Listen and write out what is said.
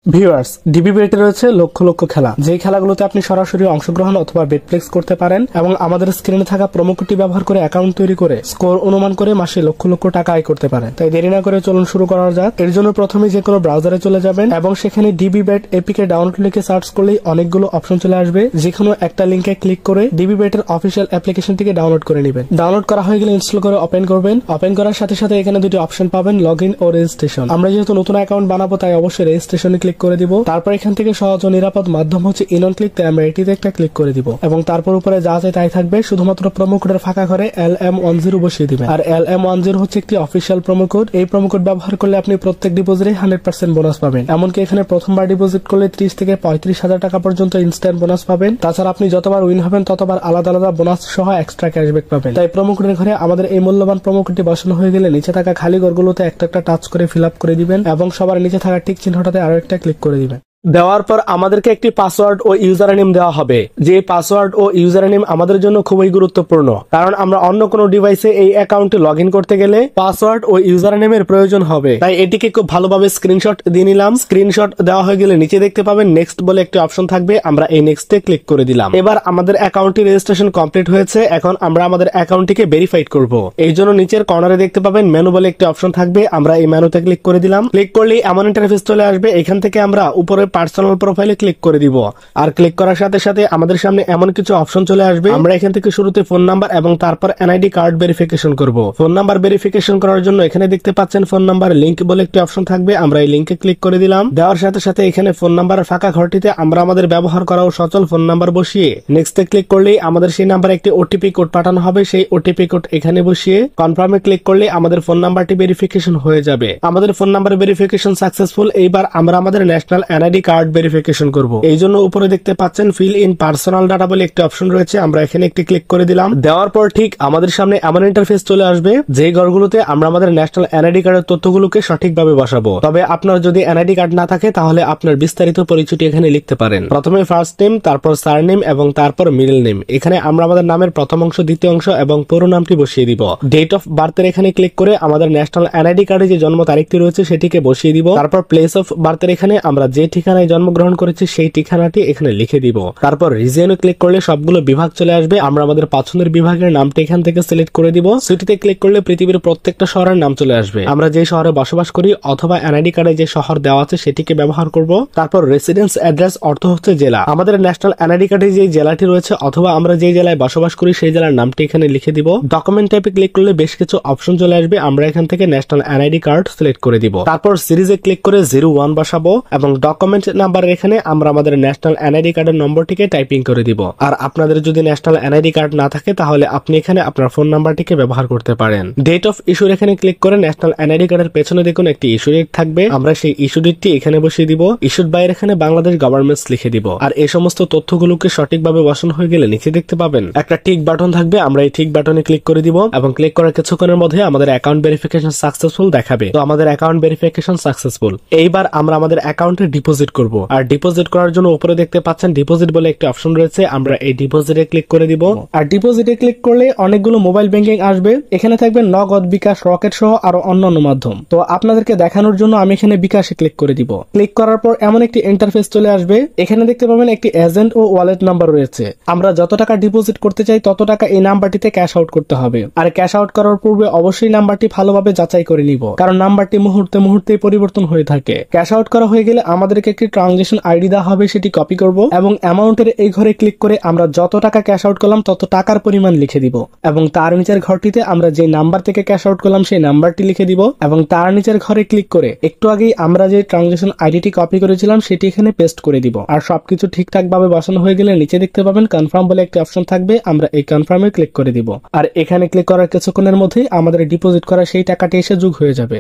Viewers, DB বেটে রয়েছে লক্ষ লক্ষ খেলা, যেই খেলাগুলোতে আপনি সরাসরি অংশগ্রহণ অথবা বেট প্লেস করতে পারেন এবং আমাদের স্ক্রিনে থাকা প্রোমো কোডটি ব্যবহার করে অ্যাকাউন্ট তৈরি করে স্কোর অনুমান করে মাসে লক্ষ লক্ষ টাকা আয় করতে পারেন। তাই দেরি না করে চলুন শুরু করা যাক। এর জন্য প্রথমে যে কোনো ব্রাউজারে চলে যাবেন এবং সেখানে ডিবি বেট এপিকে ডাউনলোড লিখে সার্চ করলেই অনেকগুলো অপশন চলে আসবে। যে কোনো একটা লিঙ্কে ক্লিক করে ডিবি বেটের অফিসিয়াল অ্যাপ্লিকেশনটিকে ডাউনলোড করে নেবেন। ডাউনলোড করা হয়ে গেলে ইনস্টল করে ওপেন করবেন। ওপেন করার সাথে সাথে এখানে দুটি অপশন পাবেন, লগ ইন ও রেজিস্ট্রেশন। আমরা যেহেতু নতুন অ্যাকাউন্ট বানাবো তাই অবশ্যই রেজিস্ট্রেশনে ক্লিক করে দিব। তারপর এখান থেকে সহজ ও নিরাপদ মাধ্যম হচ্ছে ইন অন ক্লিক, তাই আমরা এটিতে একটা ক্লিক করে দিব এবং তারপর উপরে যা চাই তাই থাকবে। শুধুমাত্র প্রোমো কোডের ফাঁকা ঘরে LM10 বসিয়ে দিবেন। আর LM10 হচ্ছে একটি অফিসিয়াল প্রোমো কোড। এই প্রোমো কোড ব্যবহার করলে আপনি প্রত্যেক ডিপোজিটে 100% বোনাস পাবেন। এমনকি এখানে প্রথমবার ডিপোজিট করলে 30 থেকে 35,000 টাকা পর্যন্ত ইনস্ট্যান্ট বোনাস পাবেন। তাছাড়া আপনি যতবার উইন হবেন ততবার আলাদা আলাদা বোনাস সহ এক্সট্রা ক্যাশব্যাক পাবেন। তাই প্রোমো কোডের ঘরে আমাদের এই মূল্যবান প্রোমো কোডটি বসানো হয়ে গেলে নিচে থাকা খালি ঘরগুলোতে একটা একটা টাচ করে ফিল আপ করে দিবেন এবং সবার নিচে থাকা টিক চিহ্নটাতে আরো একটা ক্লিক করে দিবেন। দেওয়ার পর আমাদেরকে একটি পাসওয়ার্ড ও ইউজার নেম দেওয়া হবে। যে পাসওয়ার্ড ও ইউজার নেম আমাদের জন্য খুবই গুরুত্বপূর্ণ, কারণ আমরা অন্য কোনো ডিভাইসে এই অ্যাকাউন্টে লগ ইন করতে গেলে পাসওয়ার্ড ও ইউজার নেমের প্রয়োজন হবে। তাই এটিকে খুব ভালোভাবে স্ক্রিনশট দিয়ে নিলাম। স্ক্রিনশট দেওয়া হয়ে গেলে নিচে দেখতে পাবেন নেক্সট বলে একটি অপশন থাকবে, আমরা এই নেক্সটে ক্লিক করে দিলাম। এবার আমাদের অ্যাকাউন্টটি রেজিস্ট্রেশন কমপ্লিট হয়েছে। এখন আমরা আমাদের অ্যাকাউন্টটিকে ভেরিফাইড করব। এই জন্য নিচের কর্নারে দেখতে পাবেন মেনু বলে একটি অপশন থাকবে, আমরা এই মেনুতে ক্লিক করে দিলাম। ক্লিক করলেই এমন ইন্টারফেস চলে আসবে। এখান থেকে আমরা উপরে পার্সোনাল প্রোফাইলে ক্লিক করে দিব। আর ক্লিক করার সাথে সাথে আমাদের সামনে এমন কিছু অপশন চলে আসবে। আমরা এখান থেকে শুরুতে ফোন নাম্বার এবং তারপর এনআইডি কার্ড ভেরিফিকেশন করব। ফোন নাম্বার ভেরিফিকেশন করার জন্য এখানে দেখতে পাচ্ছেন ফোন নাম্বার লিংক বলে একটি অপশন থাকবে, আমরা এই লিংকে ক্লিক করে দিলাম। দেওয়ার সাথে সাথে এখানে ফোন নাম্বারের ফাঁকা ঘরটিতে আমরা আমাদের ব্যবহার করা ও সচল ফোন নাম্বার বসিয়ে নেক্সটে ক্লিক করলেই আমাদের সেই নাম্বারে একটি ওটিপি কোড পাঠানো হবে। সেই ওটিপি কোড এখানে বসিয়ে কনফার্মে ক্লিক করলে আমাদের ফোন নাম্বারটি ভেরিফিকেশন হয়ে যাবে। আমাদের ফোন নাম্বার ভেরিফিকেশন সাকসেসফুল। এইবার আমরা আমাদের ন্যাশনাল এনআইডি কার্ড ভেরিফিকেশন করব। এই জন্য উপরে দেখতে পাচ্ছেন ফিল ইন পার্সোনাল ডাটা বলে একটি অপশন রয়েছে, আমরা এখানে একটি ক্লিক করে দিলাম। দেওয়ার পর ঠিক আমাদের সামনে এমন ইন্টারফেস চলে আসবে যে ঘরগুলোতে আমরা আমাদের ন্যাশনাল এনআইডি কার্ডের তথ্যগুলোকে সঠিকভাবে বসাবো। তবে আপনার যদি এনআইডি কার্ড না থাকে তাহলে আপনার বিস্তারিত পরিচয়টি এখানে লিখতে পারেন। প্রথমে ফার্স্ট নেম, তারপর সারনেম এবং তারপর মিডল নেম। এখানে আমরা আমাদের নামের প্রথম অংশ, দ্বিতীয় অংশ এবং পুরো নামটি বসিয়ে দিব। ডেট অফ বার্থের এখানে ক্লিক করে আমাদের ন্যাশনাল এনআইডি কার্ডে যে জন্ম তারিখটি রয়েছে সেটিকে বসিয়ে দিব। তারপর প্লেস অফ বার্থের এখানে আমরা যে ঠিকানায় জন্মগ্রহণ করেছি সেই ঠিকানাটি এখানে লিখে দিব। তারপর রিজিয়নে ক্লিক করলে সবগুলো বিভাগ চলে আসবে। আমরা আমাদের পছন্দের বিভাগের নামটি এখান থেকে সিলেক্ট করে দিব। সিটিতে ক্লিক করলে পৃথিবীর প্রত্যেকটা শহরের নাম চলে আসবে। আমরা যে শহরে বসবাস করি অথবা এনআইডি কার্ডে যে শহর দেওয়া আছে সেটিকে ব্যবহার করব। তারপর রেসিডেন্স অ্যাড্রেস অর্থ হচ্ছে জেলা। আমাদের ন্যাশনাল এনআইডি কার্ডে যে জেলাটি রয়েছে অথবা আমরা যে জেলায় বসবাস করি সেই জেলার নামটি এখানে লিখে দিব। ডকুমেন্ট টাইপে ক্লিক করলে বেশ কিছু অপশন চলে আসবে। আমরা এখান থেকে ন্যাশনাল এনআইডি কার্ড সিলেক্ট করে দিব। তারপর সিরিজে ক্লিক করে 01 বসাবো এবং ডকুমেন্ট নাম্বার এখানে আমরা আমাদের ন্যাশনাল এনআইডি কার্ডের নম্বরটিকে টাইপিং করে দিব। আর আপনাদের যদি ন্যাশনাল এনআইডি কার্ড না থাকে তাহলে আপনি এখানে আপনার ফোন নাম্বারটিকে ব্যবহার করতে পারেন। ডেট অফ ইস্যুর এখানে ক্লিক করে ন্যাশনাল এনআইডি কার্ডের পেছনে দেখুন একটি ইস্যু ডেট থাকবে, আমরা সেই ইস্যু ডেটটি এখানে বসিয়ে দিব। ইস্যুড বাই এখানে বাংলাদেশ গভর্নমেন্টস লিখে দিব। আর এই সমস্ত তথ্যগুলোকে সঠিকভাবে বসানো হয়ে গেলে নিচে দেখতে পাবেন একটা টিক বাটন থাকবে, আমরা এই টিক বাটনে ক্লিক করে দিব এবং ক্লিক করার কিছুক্ষণের মধ্যে আমাদের অ্যাকাউন্ট ভেরিফিকেশন সাকসেসফুল দেখাবে। তো আমাদের অ্যাকাউন্ট ভেরিফিকেশন সাকসেসফুল। এইবার আমরা আমাদের অ্যাকাউন্টে ডিপোজিট করব। আর ডিপোজিট করার জন্য উপরে দেখতে পাচ্ছেন ডিপোজিট বলে একটি অপশন রয়েছে, আমরা এই ডিপোজিটে ক্লিক করে দিব। আর ডিপোজিটে ক্লিক করলে অনেকগুলো মোবাইল ব্যাংকিং আসবে। এখানে থাকবে নগদ, বিকাশ, রকেট সহ আরো অন্যান্য মাধ্যম। তো আপনাদেরকে দেখানোর জন্য আমি এখানে বিকাশে ক্লিক করে দিব। ক্লিক করার পর এমন একটি ইন্টারফেস চলে আসবে। এখানে দেখতে পাবেন একটি এজেন্ট ও ওয়ালেট নাম্বার রয়েছে। আমরা যত টাকা ডিপোজিট করতে চাই তত টাকা এই নাম্বারটিতে ক্যাশ আউট করতে হবে। আর ক্যাশ আউট করার পূর্বে অবশ্যই নাম্বারটি ভালোভাবে যাচাই করে নিব, কারণ নাম্বারটি মুহূর্তে মুহূর্তে পরিবর্তন হয়ে থাকে। ক্যাশ আউট করা হয়ে গেলে আমাদেরকে একটি ট্রানজাকশন আইডি দেওয়া হবে, সেটি কপি করব এবং অ্যামাউন্টের এই ঘরে ক্লিক করে আমরা যত টাকা ক্যাশ আউট করলাম তত টাকার পরিমাণ লিখে দিব এবং তার নিচের ঘরটিতে আমরা যে নাম্বার থেকে ক্যাশ আউট করলাম সেই নাম্বারটি লিখে দিব এবং তার নিচের ঘরে ক্লিক করে একটু আগেই আমরা যে ট্রানজাকশন আইডিটি কপি করেছিলাম সেটি এখানে পেস্ট করে দিব। আর সবকিছু ঠিকঠাক ভাবে বসানো হয়ে গেলে নিচে দেখতে পাবেন কনফার্ম বলে একটি অপশন থাকবে, আমরা এই কনফার্মে ক্লিক করে দিব। আর এখানে ক্লিক করার কিছুক্ষণের মধ্যেই আমাদের ডিপোজিট করা সেই টাকাটি এসে যোগ হয়ে যাবে।